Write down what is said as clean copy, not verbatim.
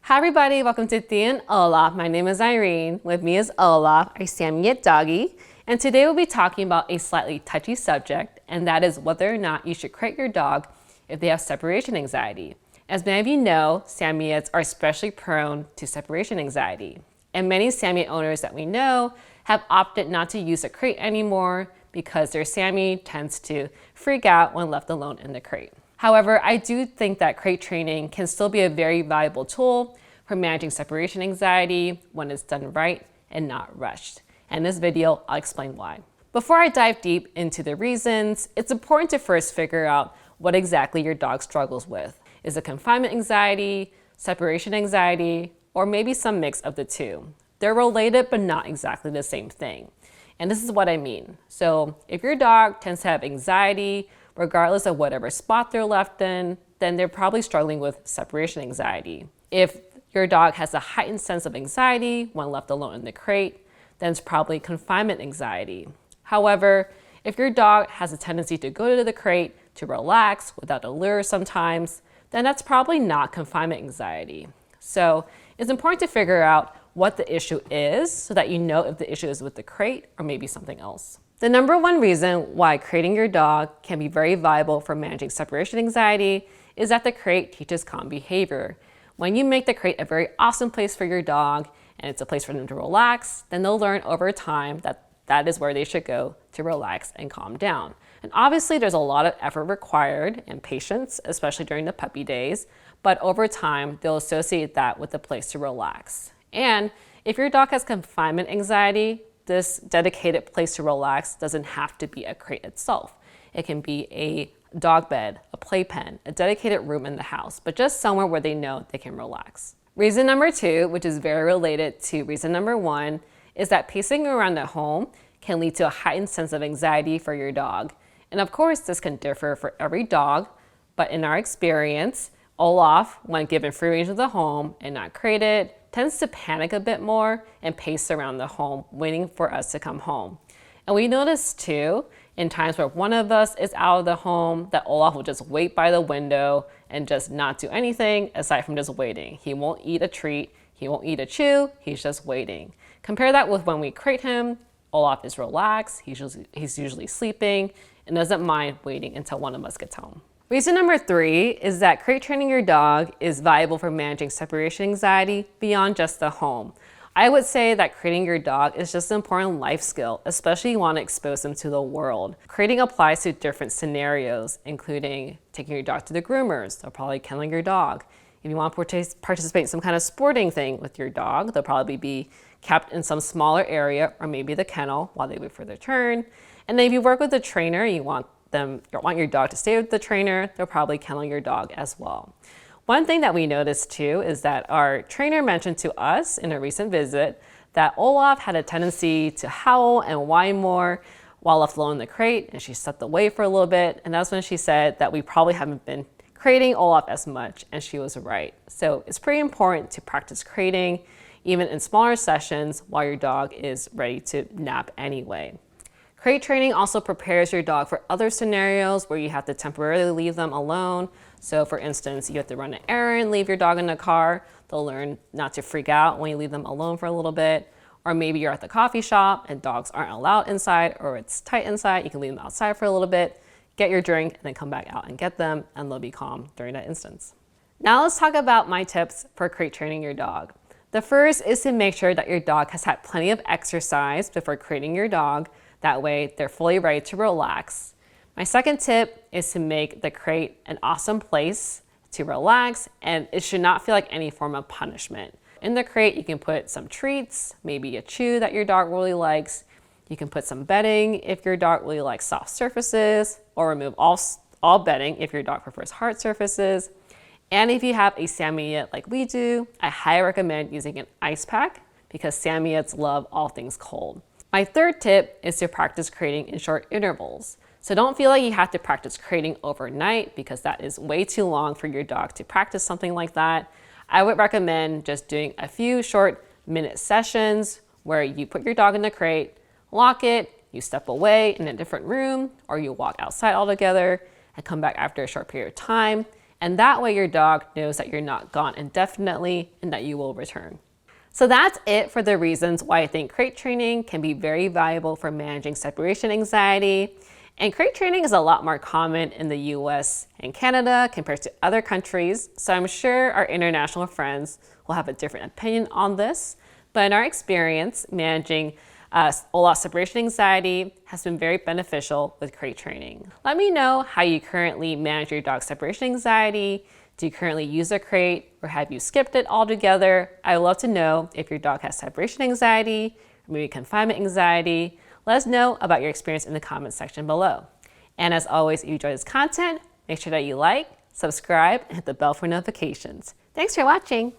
Hi everybody, welcome to Thea and Olaf. My name is Irene. With me is Olaf, our Samoyed doggy. And today we'll be talking about a slightly touchy subject, and that is whether or not you should crate your dog if they have separation anxiety. As many of you know, Samoyeds are especially prone to separation anxiety. And many Samoyed owners that we know have opted not to use a crate anymore because their Sammy tends to freak out when left alone in the crate. However, I do think that crate training can still be a very valuable tool for managing separation anxiety when it's done right and not rushed. And in this video, I'll explain why. Before I dive deep into the reasons, it's important to first figure out what exactly your dog struggles with. Is it confinement anxiety, separation anxiety, or maybe some mix of the two? They're related, but not exactly the same thing. And this is what I mean. So if your dog tends to have anxiety, regardless of whatever spot they're left in, then they're probably struggling with separation anxiety. If your dog has a heightened sense of anxiety when left alone in the crate, then it's probably confinement anxiety. However, if your dog has a tendency to go to the crate to relax without a lure sometimes, then that's probably not confinement anxiety. So it's important to figure out what the issue is so that you know if the issue is with the crate or maybe something else. The number one reason why crating your dog can be very viable for managing separation anxiety is that the crate teaches calm behavior. When you make the crate a very awesome place for your dog and it's a place for them to relax, then they'll learn over time that that is where they should go to relax and calm down. And obviously there's a lot of effort required and patience, especially during the puppy days, but over time they'll associate that with a place to relax. And if your dog has confinement anxiety, this dedicated place to relax doesn't have to be a crate itself. It can be a dog bed, a playpen, a dedicated room in the house, but just somewhere where they know they can relax. Reason number two, which is very related to reason number one, is that pacing around the home can lead to a heightened sense of anxiety for your dog. And of course, this can differ for every dog, but in our experience, Olaf, when given free range of the home and not crated, tends to panic a bit more and pace around the home, waiting for us to come home. And we notice too, in times where one of us is out of the home, that Olaf will just wait by the window and just not do anything aside from just waiting. He won't eat a treat, he won't eat a chew, he's just waiting. Compare that with when we crate him. Olaf is relaxed, he's usually sleeping, and doesn't mind waiting until one of us gets home. Reason number three is that crate training your dog is valuable for managing separation anxiety beyond just the home. I would say that crating your dog is just an important life skill, especially if you want to expose them to the world. Crating applies to different scenarios, including taking your dog to the groomers. They'll probably kenneling your dog. If you want to participate in some kind of sporting thing with your dog, they'll probably be kept in some smaller area or maybe the kennel while they wait for their turn. And then if you work with a trainer, you want your dog to stay with the trainer, they'll probably kennel your dog as well. One thing that we noticed too is that our trainer mentioned to us in a recent visit that Olaf had a tendency to howl and whine more while left alone in the crate, and she stepped away for a little bit, and that's when she said that we probably haven't been crating Olaf as much, and she was right. So it's pretty important to practice crating even in smaller sessions while your dog is ready to nap anyway. Crate training also prepares your dog for other scenarios where you have to temporarily leave them alone. So for instance, you have to run an errand, leave your dog in the car. They'll learn not to freak out when you leave them alone for a little bit. Or maybe you're at the coffee shop and dogs aren't allowed inside or it's tight inside. You can leave them outside for a little bit, get your drink, and then come back out and get them, and they'll be calm during that instance. Now let's talk about my tips for crate training your dog. The first is to make sure that your dog has had plenty of exercise before crating your dog. That way they're fully ready to relax. My second tip is to make the crate an awesome place to relax, and it should not feel like any form of punishment. In the crate, you can put some treats, maybe a chew that your dog really likes. You can put some bedding if your dog really likes soft surfaces, or remove all bedding if your dog prefers hard surfaces. And if you have a Samoyed like we do, I highly recommend using an ice pack because Samoyeds love all things cold. My third tip is to practice crating in short intervals. So don't feel like you have to practice crating overnight because that is way too long for your dog to practice something like that. I would recommend just doing a few short minute sessions where you put your dog in the crate, lock it, you step away in a different room, or you walk outside altogether and come back after a short period of time And that way your dog knows that you're not gone indefinitely and that you will return. So that's it for the reasons why I think crate training can be very valuable for managing separation anxiety. And crate training is a lot more common in the US and Canada compared to other countries. So I'm sure our international friends will have a different opinion on this. But in our experience, managing Olaf's separation anxiety has been very beneficial with crate training. Let me know how you currently manage your dog's separation anxiety. Do you currently use a crate, or have you skipped it altogether? I would love to know if your dog has separation anxiety or maybe confinement anxiety. Let us know about your experience in the comments section below. And as always, if you enjoy this content, make sure that you like, subscribe, and hit the bell for notifications. Thanks for watching.